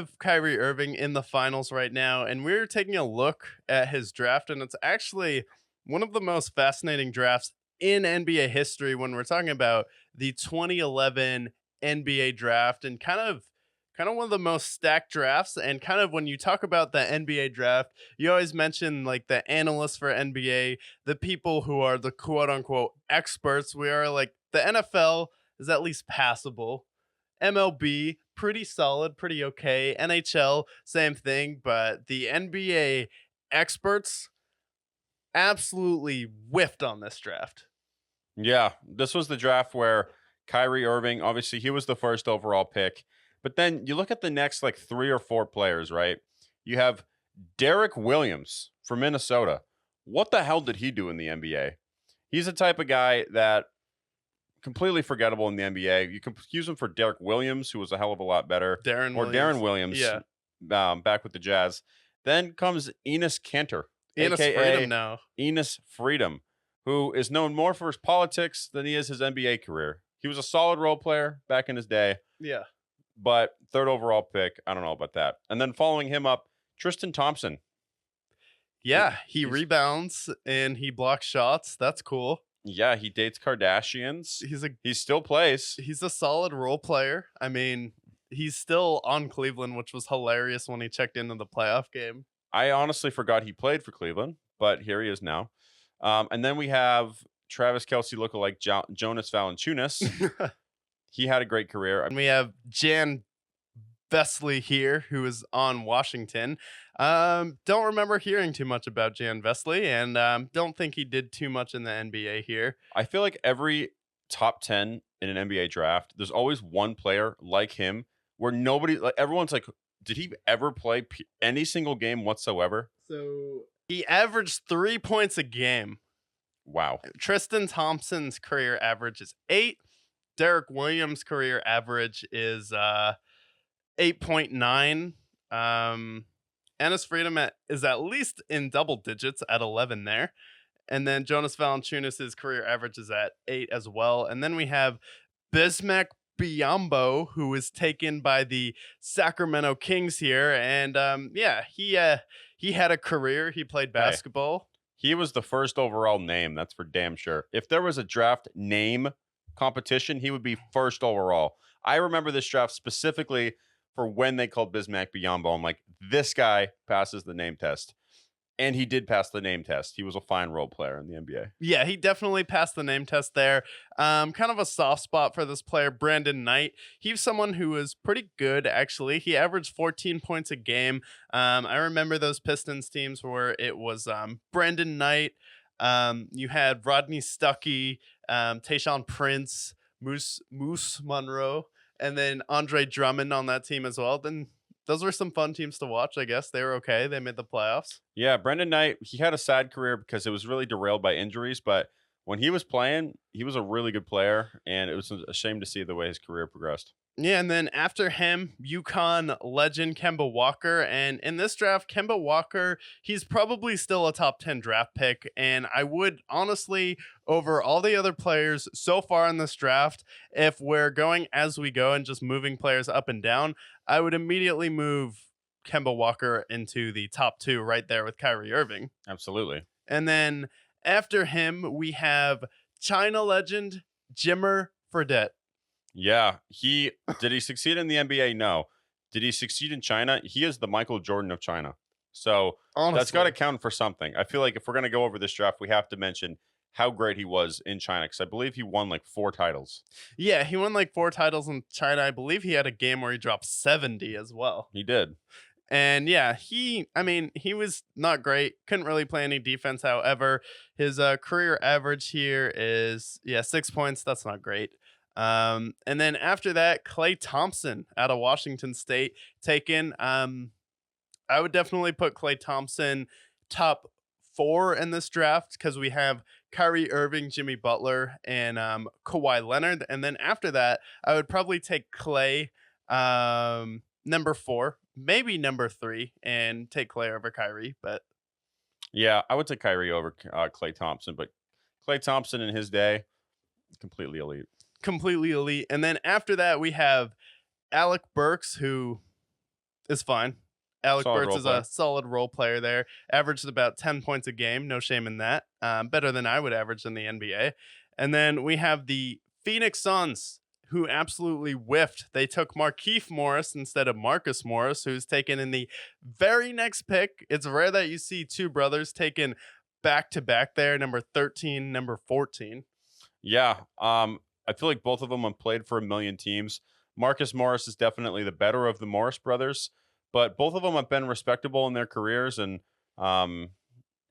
have Kyrie Irving in the finals right now, and we're taking a look at his draft, and it's actually one of the most fascinating drafts in NBA history when we're talking about the 2011 NBA draft and kind of one of the most stacked drafts. And kind of when you talk about the NBA draft, you always mention like the analysts for NBA, the people who are the quote unquote experts. We are like the NFL is at least passable. MLB, pretty solid, pretty okay. NHL, same thing. But the NBA experts absolutely whiffed on this draft. Yeah, this was the draft where Kyrie Irving, obviously, he was the first overall pick. But then you look at the next like three or four players, right? You have Derek Williams from Minnesota. What the hell did he do in the NBA? He's the type of guy that completely forgettable in the NBA. You can use him for Derek Williams, who was a hell of a lot better, Darren or Darren Williams. Williams, Yeah. back with the Jazz. Then comes Enos Cantor, Enos Freedom aka now. Enos Freedom, who is known more for his politics than he is his NBA career. He was a solid role player back in his day, Yeah. but third overall pick, I don't know about that. And then following him up, Tristan Thompson. Yeah. He He's- rebounds and he blocks shots. That's cool. Yeah, he dates Kardashians. He's a He still plays. he's a solid role player. I mean, he's still on Cleveland, which was hilarious when he checked into the playoff game. I honestly forgot he played for Cleveland, but here he is now. And then we have Travis Kelsey lookalike Jonas Valanciunas. He had a great career. And we have Jan Vesley here, who is on Washington. Don't remember hearing too much about Jan Vesley, and don't think he did too much in the NBA here. I feel like every top 10 in an NBA draft, there's always one player like him where nobody, like everyone's like, did he ever play any single game whatsoever? So he averaged 3 points a game. Wow. Tristan Thompson's career average is 8. Derek Williams' career average is 8.9. Ennis Freedom is at least in double digits at 11 there. And then Jonas Valanciunas' career average is at 8 as well. And then we have Bismack Biyombo, who is taken by the Sacramento Kings here. And he had a career. He played basketball. He was the first overall name. That's for damn sure. If there was a draft name competition, he would be first overall. I remember this draft specifically for when they called Bismack Biyombo. I'm like, this guy passes the name test. And he did pass the name test. He was a fine role player in the NBA. Yeah, he definitely passed the name test there. Kind of a soft spot for this player, Brandon Knight. He's someone who was pretty good, actually. He averaged 14 points a game. I remember those Pistons teams where it was Brandon Knight. You had Rodney Stuckey, Tayshaun Prince, Moose Monroe, and then Andre Drummond on that team as well. Then those were some fun teams to watch, I guess. They were okay. They made the playoffs. Yeah, Brendan Knight, he had a sad career because it was really derailed by injuries, but when he was playing, he was a really good player, and it was a shame to see the way his career progressed. Yeah, and then after him, UConn legend Kemba Walker. And in this draft, Kemba Walker, he's probably still a top 10 draft pick. And I would honestly, over all the other players so far in this draft, if we're going as we go and just moving players up and down, I would immediately move Kemba Walker into the top 2 right there with Kyrie Irving. Absolutely. And then after him, we have China legend Jimmer Fredette. Yeah, did he succeed in the NBA? No. Did he succeed in China? He is the Michael Jordan of China. So Honestly, that's got to count for something. I feel like if we're going to go over this draft, we have to mention how great he was in China, because I believe he won like 4 titles. Yeah, he won like 4 titles in China. I believe he had a game where he dropped 70 as well. He did. And yeah, he was not great. Couldn't really play any defense. However, his career average here is 6 points. That's not great. And then after that, Klay Thompson out of Washington State taken. I would definitely put Klay Thompson top 4 in this draft because we have Kyrie Irving, Jimmy Butler, and Kawhi Leonard. And then after that, I would probably take Klay number 4, maybe number 3, and take Klay over Kyrie. But yeah, I would take Kyrie over Klay Thompson, but Klay Thompson in his day, completely elite. Completely elite. And then after that, we have Alec Burks, who is fine. Alec Solid Burks role is a player. solid role player there. Averaged about 10 points a game. No shame in that. Better than I would average in the NBA. And then we have the Phoenix Suns, who absolutely whiffed. They took Markieff Morris instead of Marcus Morris, who's taken in the very next pick. It's rare that you see two brothers taken back to back there, number 13, number 14. Yeah. I feel like both of them have played for a million teams. Marcus Morris is definitely the better of the Morris brothers, but both of them have been respectable in their careers, and um,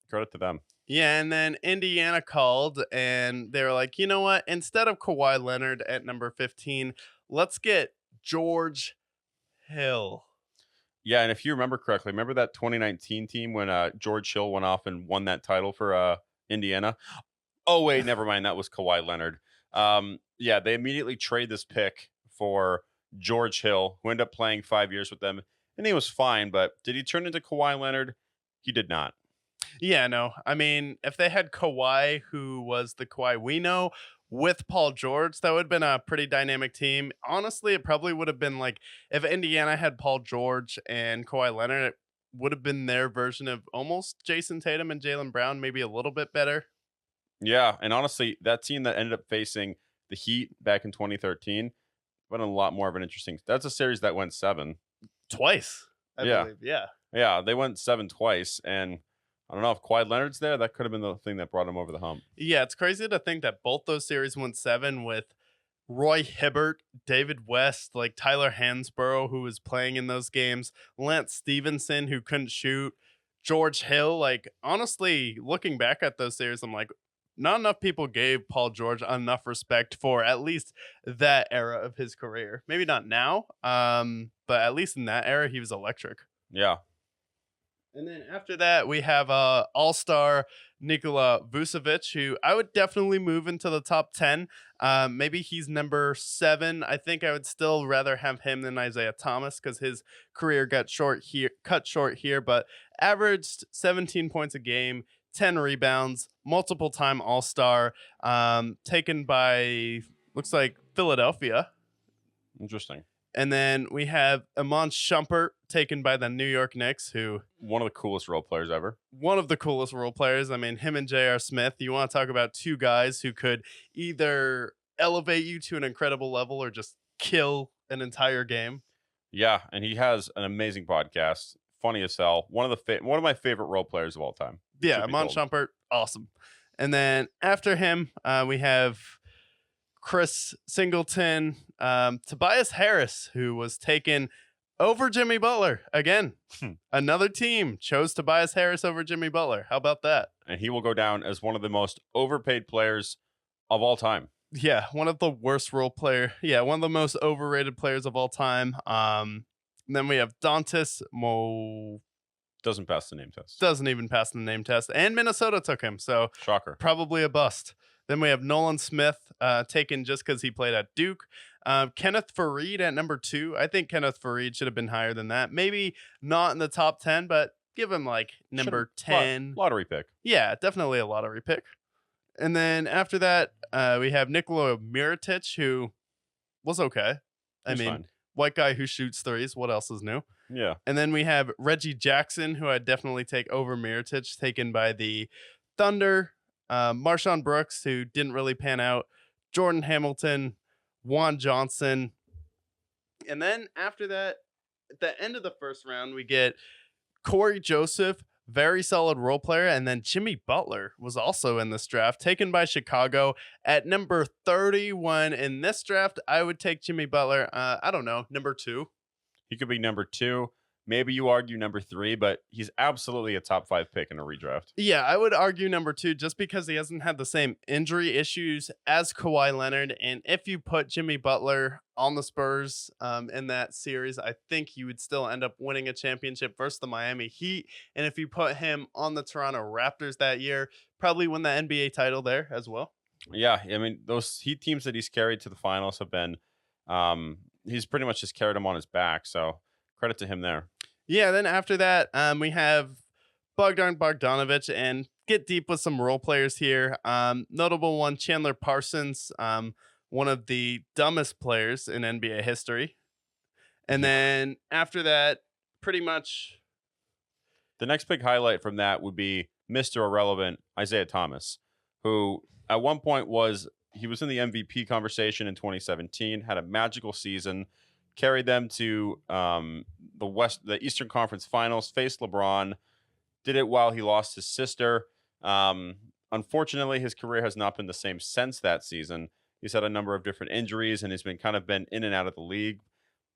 credit to them. Yeah, and then Indiana called and they were like, you know what? Instead of Kawhi Leonard at number 15, let's get George Hill. Yeah, and if you remember correctly, remember that 2019 team when George Hill went off and won that title for Indiana? Oh wait, never mind. That was Kawhi Leonard. Yeah, they immediately trade this pick for George Hill, who ended up playing 5 years with them, and he was fine. But did he turn into Kawhi Leonard? He did not. Yeah, no. I mean, if they had Kawhi, who was the Kawhi we know, with Paul George, that would have been a pretty dynamic team. Honestly, it probably would have been like if Indiana had Paul George and Kawhi Leonard, it would have been their version of almost Jason Tatum and Jalen Brown, maybe a little bit better. Yeah, and honestly, that team that ended up facing the Heat back in 2013 went a lot more of an interesting. That's a series that went seven. Twice, I Yeah, believe. Yeah. yeah, they went seven twice, and I don't know if Kawhi Leonard's there. That could have been the thing that brought him over the hump. Yeah, it's crazy to think that both those series went seven with Roy Hibbert, David West, like Tyler Hansborough, who was playing in those games, Lance Stevenson, who couldn't shoot, George Hill. Like, honestly, looking back at those series, I'm like, not enough people gave Paul George enough respect for at least that era of his career. Maybe not now, but at least in that era, he was electric. Yeah, And then after that, we have all-star Nikola Vucevic, who I would definitely move into the top 10. Maybe he's number 7. I think I would still rather have him than Isaiah Thomas because his career got cut short here, but averaged 17 points a game, 10 rebounds, multiple time all-star, taken by looks like Philadelphia. interesting. And then we have Iman Shumpert taken by the New York Knicks, who One of the coolest role players ever. one of the coolest role players. I mean, him and J.R. Smith, you want to talk about two guys who could either elevate you to an incredible level or just kill an entire game. Yeah, and he has an amazing podcast. Funny as hell. One of my favorite role players of all time. Yeah, Truth be Iman told. Shumpert, awesome. And then after him, we have Chris Singleton, Tobias Harris, who was taken over Jimmy Butler. Again, another team chose Tobias Harris over Jimmy Butler. How about that? And he will go down as one of the most overpaid players of all time. Yeah, one of the worst role player. Yeah, one of the most overrated players of all time. Then we have Dantas Mo Doesn't pass the name test. doesn't even pass the name test, and Minnesota took him, so Shocker. probably a bust. Then we have Nolan Smith taken just because he played at Duke. Kenneth Faried at number 2. I think Kenneth Faried should have been higher than that. Maybe not in the top 10, but give him like number 10. Lottery pick. Yeah, definitely a lottery pick. And then after that, we have Nikola Mirotic, who was okay. I He's mean, fine. white guy who shoots threes. What else is new? Yeah. And then we have Reggie Jackson, who I'd definitely take over Mirotic, taken by the Thunder. Marshawn Brooks, who didn't really pan out. Jordan Hamilton, Juan Johnson. And then after that, at the end of the first round, we get Corey Joseph, very solid role player. And then Jimmy Butler was also in this draft, taken by Chicago at number 31. In this draft, I would take Jimmy Butler. I don't know, number 2. He could be number 2. Maybe you argue number 3, but he's absolutely a top 5 pick in a redraft. Yeah, I would argue number 2 just because he hasn't had the same injury issues as Kawhi Leonard. And if you put Jimmy Butler on the Spurs in that series, I think you would still end up winning a championship versus the Miami Heat. And if you put him on the Toronto Raptors that year, probably win the NBA title there as well. Yeah, I mean, those Heat teams that he's carried to the finals have been, he's pretty much just carried them on his back. So credit to him there. Yeah, then after that, we have Bogdan Bogdanovic, and get deep with some role players here. Notable one, Chandler Parsons, one of the dumbest players in NBA history. And then after that, pretty much. The next big highlight from that would be Mr. Irrelevant, Isaiah Thomas, who at one point he was in the MVP conversation in 2017, had a magical season, carried them to the Eastern Conference Finals, faced LeBron, did it while he lost his sister. Unfortunately, his career has not been the same since that season. He's had a number of different injuries and he's been in and out of the league.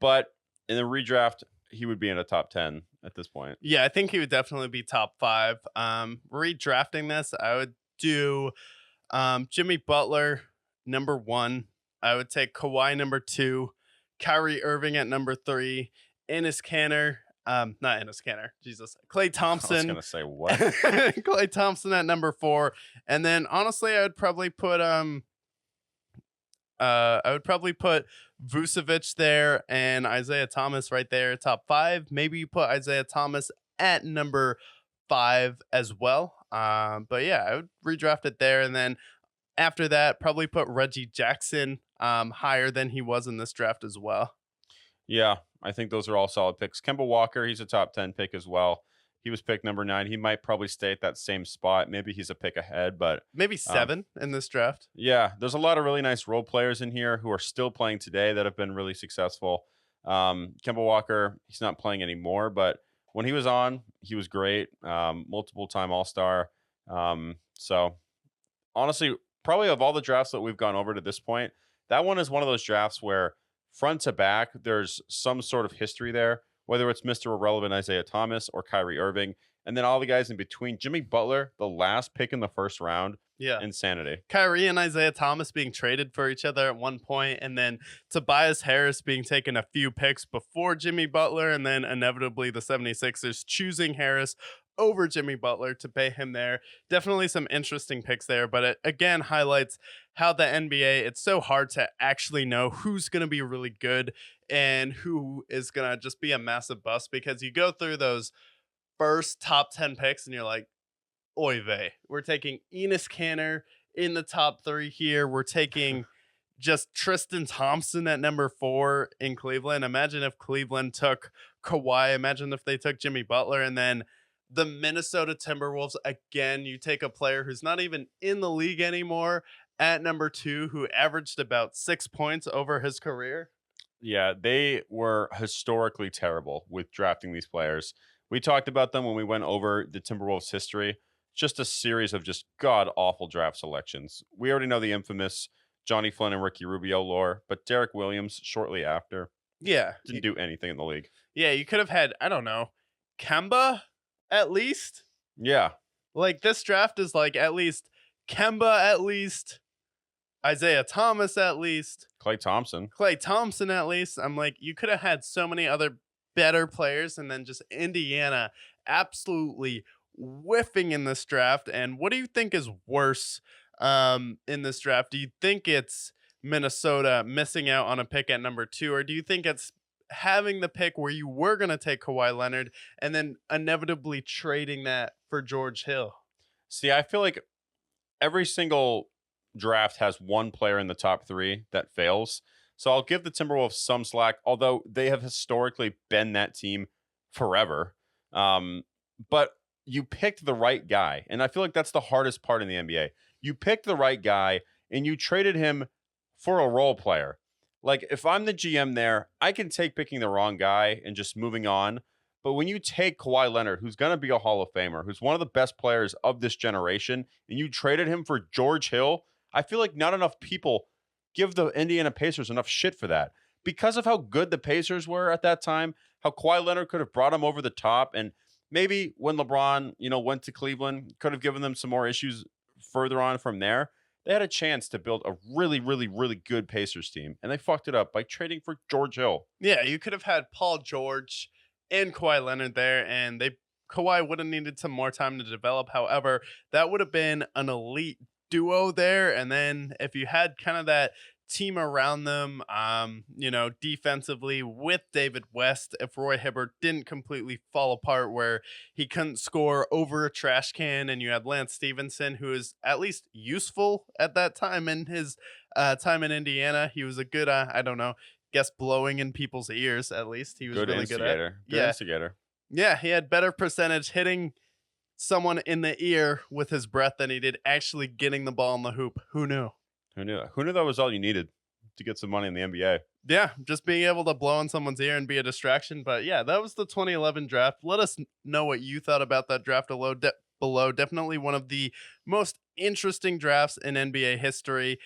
But in the redraft, he would be in a top 10 at this point. Yeah, I think he would definitely be top 5. Redrafting this, I would do Jimmy Butler number 1. I would take Kawhi number 2, Kyrie Irving at number 3, Enes Kanter, not Enes Kanter, Jesus, Klay I was Thompson. going to say what? Klay Thompson at number 4, and then honestly, I would probably put Vucevic there and Isaiah Thomas right there, top 5. Maybe you put Isaiah Thomas at number 5 as well. But yeah, I would redraft it there, and then after that, probably put Reggie Jackson higher than he was in this draft as well. Yeah, I think those are all solid picks. Kemba Walker, he's a top 10 pick as well. He was picked number 9. He might probably stay at that same spot. Maybe he's a pick ahead, but maybe 7 in this draft. Yeah, there's a lot of really nice role players in here who are still playing today that have been really successful. Kemba Walker, he's not playing anymore, but when he was on, he was great. Multiple time All-Star. So honestly, probably of all the drafts that we've gone over to this point, that one is one of those drafts where front to back, there's some sort of history there, whether it's Mr. Irrelevant Isaiah Thomas or Kyrie Irving, and then all the guys in between. Jimmy Butler, the last pick in the first round. Yeah. Insanity. Kyrie and Isaiah Thomas being traded for each other at one point, and then Tobias Harris being taken a few picks before Jimmy Butler, and then inevitably the 76ers choosing Harris over Jimmy Butler to pay him there. Definitely some interesting picks there, but it again highlights how the NBA, it's so hard to actually know who's going to be really good and who is going to just be a massive bust, because you go through those first top 10 picks and you're like, oy vey, we're taking Enes Kanter in the top 3 here. We're taking just Tristan Thompson at number 4 in Cleveland. Imagine if Cleveland took Kawhi. Imagine if they took Jimmy Butler. And then the Minnesota Timberwolves, again, you take a player who's not even in the league anymore at number 2, who averaged about 6 points over his career. Yeah, they were historically terrible with drafting these players. We talked about them when we went over the Timberwolves history. Just a series of just god-awful draft selections. We already know the infamous Johnny Flynn and Ricky Rubio lore, but Derek Williams shortly after didn't do anything in the league. Yeah, you could have had, I don't know, Kemba at least. Yeah. Like, this draft is like at least Kemba at least, Isaiah Thomas at least, Klay Thompson at least. I'm like, you could have had so many other better players, and then just Indiana absolutely whiffing in this draft. And what do you think is worse in this draft? Do you think it's Minnesota missing out on a pick at number 2, or do you think it's having the pick where you were going to take Kawhi Leonard and then inevitably trading that for George Hill? See, I feel like every single draft has one player in the top 3 that fails. So I'll give the Timberwolves some slack, although they have historically been that team forever. But you picked the right guy. And I feel like that's the hardest part in the NBA. You picked the right guy and you traded him for a role player. Like, if I'm the GM there, I can take picking the wrong guy and just moving on. But when you take Kawhi Leonard, who's going to be a Hall of Famer, who's one of the best players of this generation, and you traded him for George Hill, I feel like not enough people give the Indiana Pacers enough shit for that. Because of how good the Pacers were at that time, how Kawhi Leonard could have brought him over the top, and maybe when LeBron, went to Cleveland, could have given them some more issues further on from there. They had a chance to build a really, really, really good Pacers team, and they fucked it up by trading for George Hill. Yeah, you could have had Paul George and Kawhi Leonard there, and Kawhi would have needed some more time to develop. However, that would have been an elite duo there. And then if you had kind of that team around them, defensively with David West, if Roy Hibbert didn't completely fall apart where he couldn't score over a trash can, and you had Lance Stevenson, who is at least useful at that time in his time in Indiana. He was a good, guess blowing in people's ears, at least he was Good really good at. instigator. Good Yeah. instigator. Yeah, he had better percentage hitting someone in the ear with his breath than he did actually getting the ball in the hoop. Who knew? Who knew? Who knew that was all you needed to get some money in the NBA? Yeah, just being able to blow in someone's ear and be a distraction. But yeah, that was the 2011 draft. Let us know what you thought about that draft below. Definitely one of the most interesting drafts in NBA history.